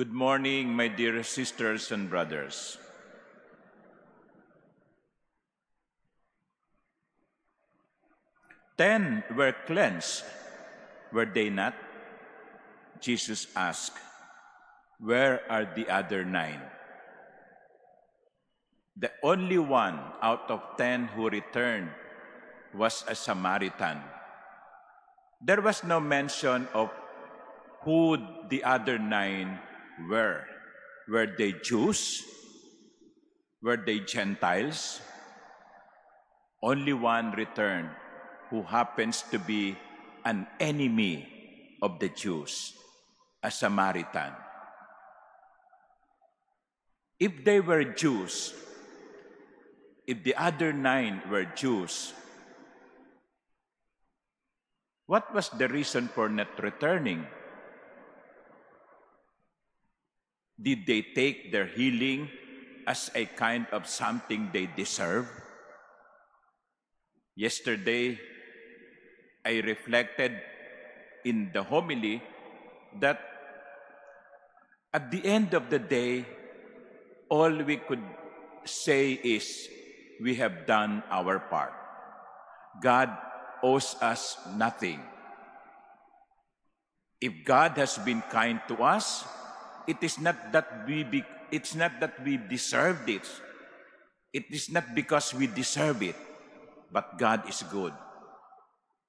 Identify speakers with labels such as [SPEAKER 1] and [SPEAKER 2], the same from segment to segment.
[SPEAKER 1] Good morning, my dear sisters and brothers. Ten were cleansed, were they not? Jesus asked, "Where are the other 9?" The only one out of 10 who returned was a Samaritan. There was no mention of who the other 9 were. Were they Jews? Were they Gentiles? Only one returned, who happens to be an enemy of the Jews, a Samaritan. If they were Jews, if the other 9 were Jews, what was the reason for not returning? Did they take their healing as a kind of something they deserve? Yesterday, I reflected in the homily that at the end of the day, all we could say is we have done our part. God owes us nothing. If God has been kind to us, it's not that we deserved it. It is not because we deserve it, but God is good.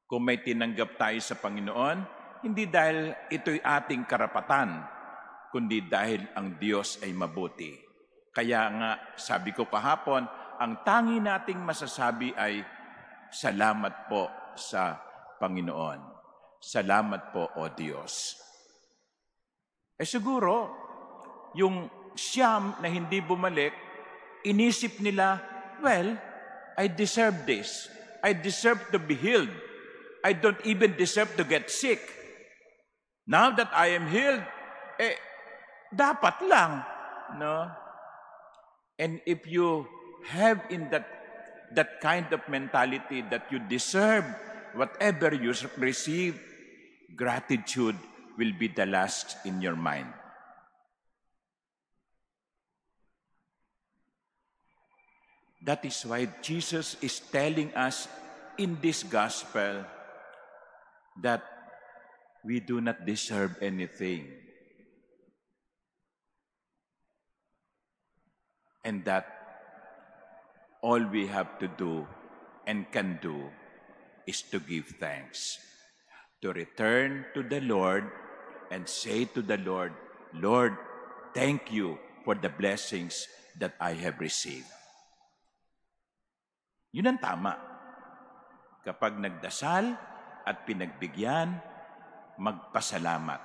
[SPEAKER 1] Kung may tinanggap tayo sa Panginoon, hindi dahil ito'y ating karapatan, kundi dahil ang Diyos ay mabuti. Kaya nga, sabi ko kahapon, ang tangi nating masasabi ay, salamat po sa Panginoon. Salamat po, O Diyos. Siguro, yung siyam na hindi bumalik, inisip nila, well, I deserve this. I deserve to be healed. I don't even deserve to get sick. Now that I am healed, dapat lang, no? And if you have in that kind of mentality that you deserve whatever you receive, gratitude will be the last in your mind. That is why Jesus is telling us in this gospel that we do not deserve anything. And that all we have to do and can do is to give thanks. To return to the Lord and say to the Lord, Lord, thank you for the blessings that I have received. Yun ang tama. Kapag nagdasal at pinagbigyan, magpasalamat.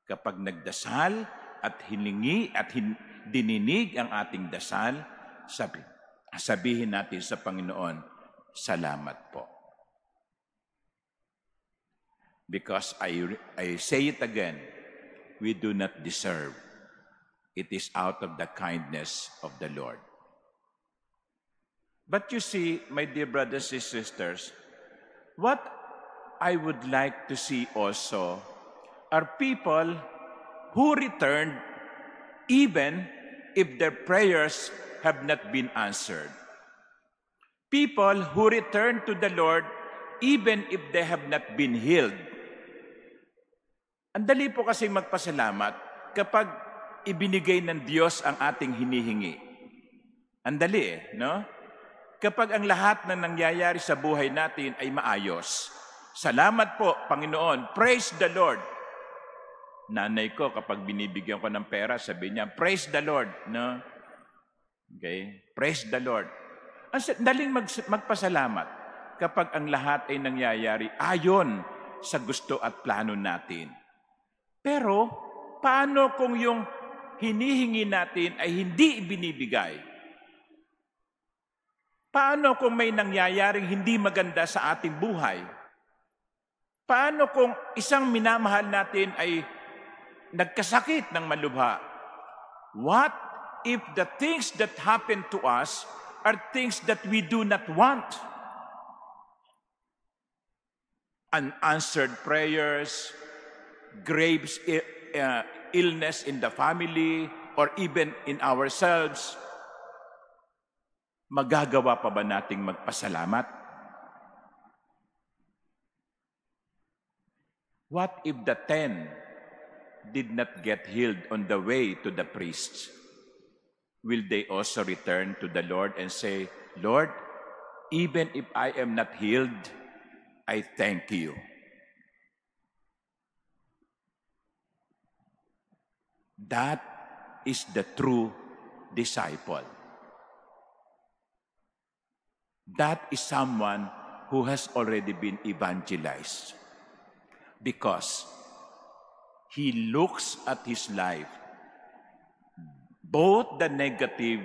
[SPEAKER 1] Kapag nagdasal at hiningi at dininig ang ating dasal, sabihin natin sa Panginoon, salamat po. Because I say it again, we do not deserve. It is out of the kindness of the Lord. But you see, my dear brothers and sisters, what I would like to see also are people who returned even if their prayers have not been answered. People who return to the Lord even if they have not been healed. Ang dali po kasi magpasalamat kapag ibinigay ng Diyos ang ating hinihingi. Ang dali no? Kapag ang lahat na nangyayari sa buhay natin ay maayos. Salamat po, Panginoon. Praise the Lord. Nanay ko, kapag binibigyan ko ng pera, sabi niya, praise the Lord. No? Okay? Praise the Lord. Ang daling magpasalamat kapag ang lahat ay nangyayari ayon sa gusto at plano natin. Pero, paano kung yung hinihingi natin ay hindi ibinibigay? Paano kung may nangyayaring hindi maganda sa ating buhay? Paano kung isang minamahal natin ay nagkasakit ng malubha? What if the things that happen to us are things that we do not want? Unanswered prayers, illness in the family or even in ourselves, magagawa pa ba nating magpasalamat? What if the 10 did not get healed on the way to the priests? Will they also return to the Lord and say, Lord, even if I am not healed, I thank you. That is the true disciple. That is someone who has already been evangelized because he looks at his life, both the negative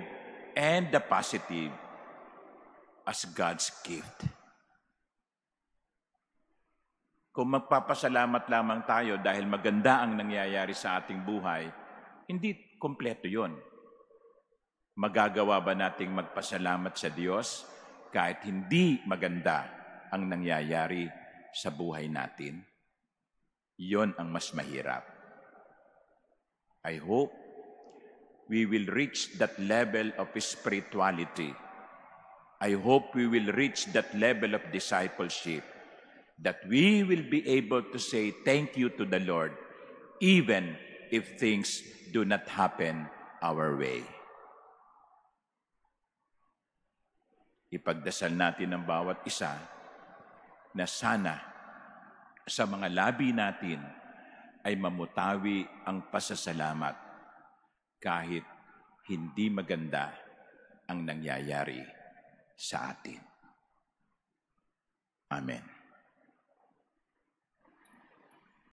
[SPEAKER 1] and the positive, as God's gift. Kung magpapasalamat lamang tayo dahil maganda ang nangyayari sa ating buhay, hindi kompleto yon. Magagawa ba nating magpasalamat sa Diyos kahit hindi maganda ang nangyayari sa buhay natin? Yon ang mas mahirap. I hope we will reach that level of spirituality. I hope we will reach that level of discipleship, that we will be able to say thank you to the Lord, even if things do not happen our way. Ipagdasal natin ang bawat isa na sana sa mga labi natin ay mamutawi ang pasasalamat kahit hindi maganda ang nangyayari sa atin. Amen.